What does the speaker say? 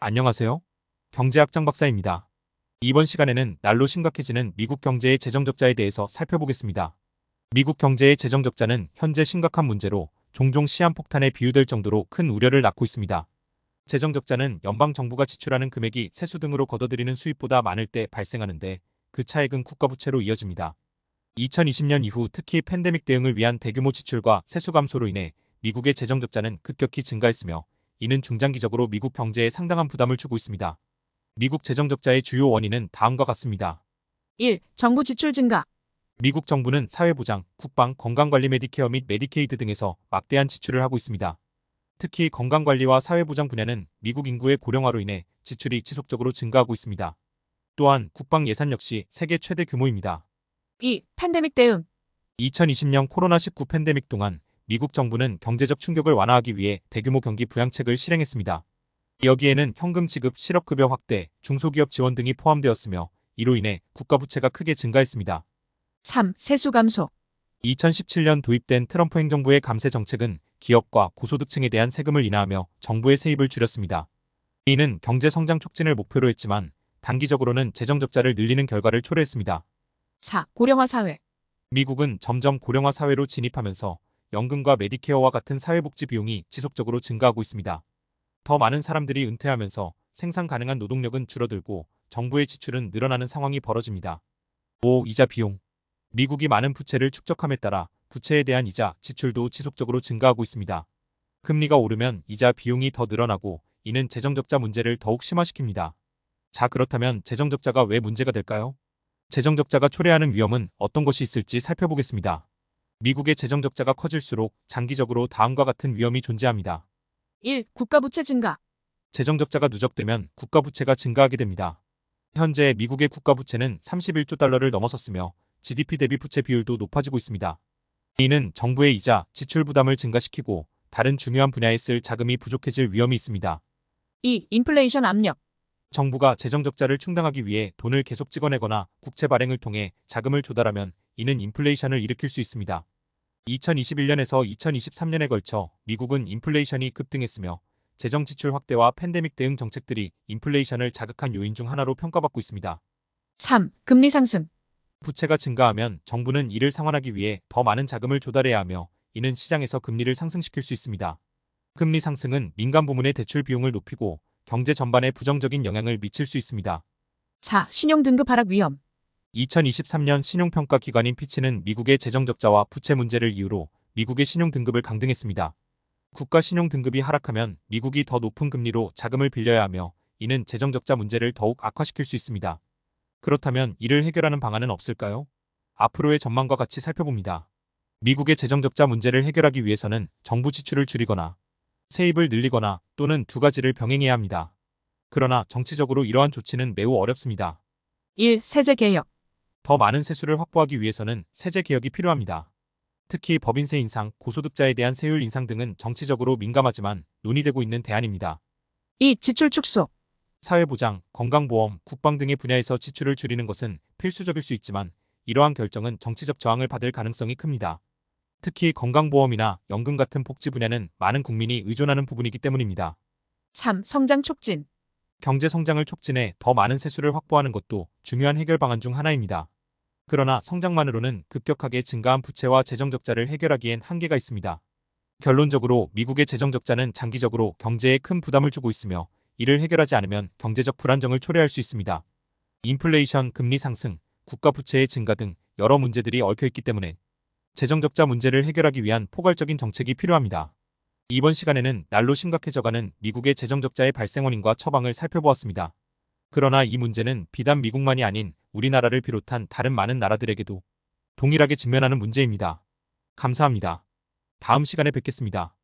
안녕하세요. 경제학장 박사입니다. 이번 시간에는 날로 심각해지는 미국 경제의 재정 적자에 대해서 살펴보겠습니다. 미국 경제의 재정 적자는 현재 심각한 문제로 종종 시한폭탄에 비유될 정도로 큰 우려를 낳고 있습니다. 재정 적자는 연방 정부가 지출하는 금액이 세수 등으로 걷어들이는 수입보다 많을 때 발생하는데 그 차액은 국가부채로 이어집니다. 2020년 이후 특히 팬데믹 대응을 위한 대규모 지출과 세수 감소로 인해 미국의 재정 적자는 급격히 증가했으며 이는 중장기적으로 미국 경제에 상당한 부담을 주고 있습니다. 미국 재정 적자의 주요 원인은 다음과 같습니다. 1. 정부 지출 증가. 미국 정부는 사회보장, 국방, 건강관리 메디케어 및 메디케이드 등에서 막대한 지출을 하고 있습니다. 특히 건강관리와 사회보장 분야는 미국 인구의 고령화로 인해 지출이 지속적으로 증가하고 있습니다. 또한 국방 예산 역시 세계 최대 규모입니다. 2. 팬데믹 대응. 2020년 코로나19 팬데믹 동안 미국 정부는 경제적 충격을 완화하기 위해 대규모 경기 부양책을 실행했습니다. 여기에는 현금 지급, 실업급여 확대, 중소기업 지원 등이 포함되었으며 이로 인해 국가 부채가 크게 증가했습니다. 3. 세수 감소. 2017년 도입된 트럼프 행정부의 감세 정책은 기업과 고소득층에 대한 세금을 인하하며 정부의 세입을 줄였습니다. 이는 경제 성장 촉진을 목표로 했지만 단기적으로는 재정 적자를 늘리는 결과를 초래했습니다. 4. 고령화 사회. 미국은 점점 고령화 사회로 진입하면서 연금과 메디케어와 같은 사회복지 비용이 지속적으로 증가하고 있습니다. 더 많은 사람들이 은퇴하면서 생산 가능한 노동력은 줄어들고 정부의 지출은 늘어나는 상황이 벌어집니다. 5. 이자 비용. 미국이 많은 부채를 축적함에 따라 부채에 대한 이자, 지출도 지속적으로 증가하고 있습니다. 금리가 오르면 이자 비용이 더 늘어나고 이는 재정적자 문제를 더욱 심화시킵니다. 자, 그렇다면 재정적자가 왜 문제가 될까요? 재정적자가 초래하는 위험은 어떤 것이 있을지 살펴보겠습니다. 미국의 재정적자가 커질수록 장기적으로 다음과 같은 위험이 존재합니다. 1. 국가 부채 증가. 재정적자가 누적되면 국가부채가 증가하게 됩니다. 현재 미국의 국가부채는 31조 달러를 넘어섰으며 GDP 대비 부채 비율도 높아지고 있습니다. 이는 정부의 이자, 지출 부담을 증가시키고 다른 중요한 분야에 쓸 자금이 부족해질 위험이 있습니다. 2. 인플레이션 압력. 정부가 재정적자를 충당하기 위해 돈을 계속 찍어내거나 국채 발행을 통해 자금을 조달하면 이는 인플레이션을 일으킬 수 있습니다. 2021년에서 2023년에 걸쳐 미국은 인플레이션이 급등했으며 재정 지출 확대와 팬데믹 대응 정책들이 인플레이션을 자극한 요인 중 하나로 평가받고 있습니다. 3. 금리 상승. 부채가 증가하면 정부는 이를 상환하기 위해 더 많은 자금을 조달해야 하며 이는 시장에서 금리를 상승시킬 수 있습니다. 금리 상승은 민간 부문의 대출 비용을 높이고 경제 전반에 부정적인 영향을 미칠 수 있습니다. 4. 신용 등급 하락 위험. 2023년 신용평가 기관인 피치는 미국의 재정적자와 부채 문제를 이유로 미국의 신용등급을 강등했습니다. 국가 신용등급이 하락하면 미국이 더 높은 금리로 자금을 빌려야 하며 이는 재정적자 문제를 더욱 악화시킬 수 있습니다. 그렇다면 이를 해결하는 방안은 없을까요? 앞으로의 전망과 같이 살펴봅니다. 미국의 재정적자 문제를 해결하기 위해서는 정부 지출을 줄이거나 세입을 늘리거나 또는 두 가지를 병행해야 합니다. 그러나 정치적으로 이러한 조치는 매우 어렵습니다. 1. 세제 개혁. 더 많은 세수를 확보하기 위해서는 세제 개혁이 필요합니다. 특히 법인세 인상, 고소득자에 대한 세율 인상 등은 정치적으로 민감하지만 논의되고 있는 대안입니다. 2. 지출 축소. 사회보장, 건강보험, 국방 등의 분야에서 지출을 줄이는 것은 필수적일 수 있지만 이러한 결정은 정치적 저항을 받을 가능성이 큽니다. 특히 건강보험이나 연금 같은 복지 분야는 많은 국민이 의존하는 부분이기 때문입니다. 3. 성장 촉진. 경제 성장을 촉진해 더 많은 세수를 확보하는 것도 중요한 해결 방안 중 하나입니다. 그러나 성장만으로는 급격하게 증가한 부채와 재정적자를 해결하기엔 한계가 있습니다. 결론적으로 미국의 재정적자는 장기적으로 경제에 큰 부담을 주고 있으며 이를 해결하지 않으면 경제적 불안정을 초래할 수 있습니다. 인플레이션, 금리 상승, 국가 부채의 증가 등 여러 문제들이 얽혀있기 때문에 재정적자 문제를 해결하기 위한 포괄적인 정책이 필요합니다. 이번 시간에는 날로 심각해져가는 미국의 재정적자의 발생 원인과 처방을 살펴보았습니다. 그러나 이 문제는 비단 미국만이 아닌 우리나라를 비롯한 다른 많은 나라들에게도 동일하게 직면하는 문제입니다. 감사합니다. 다음 시간에 뵙겠습니다.